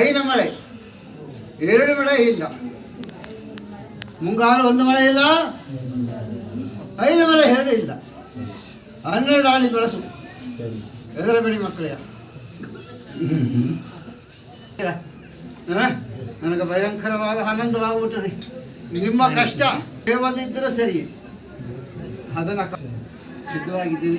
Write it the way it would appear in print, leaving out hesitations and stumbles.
ಐನ ಮಳೆ 2 ಮಳೆ ಇಲ್ಲ, ಮುಂಗಾರು 1 ಮಳೆ ಇಲ್ಲ, ಐನ ಮಳೆ 2 ಇಲ್ಲ, 12 ಆಣಿ ಬೆಳಸು ಹೆದರಬೇಡಿ ಮಕ್ಕಳಿಗೆ. ನನಗೆ ಭಯಂಕರವಾದ ಆನಂದವಾಗ್ಬಿಟ್ಟದೆ. ನಿಮ್ಮ ಕಷ್ಟ ದೇವದಿದ್ದರೆ ಸರಿ, ಅದನ್ನು ಸಿದ್ಧವಾಗಿದ್ದೀನಿ.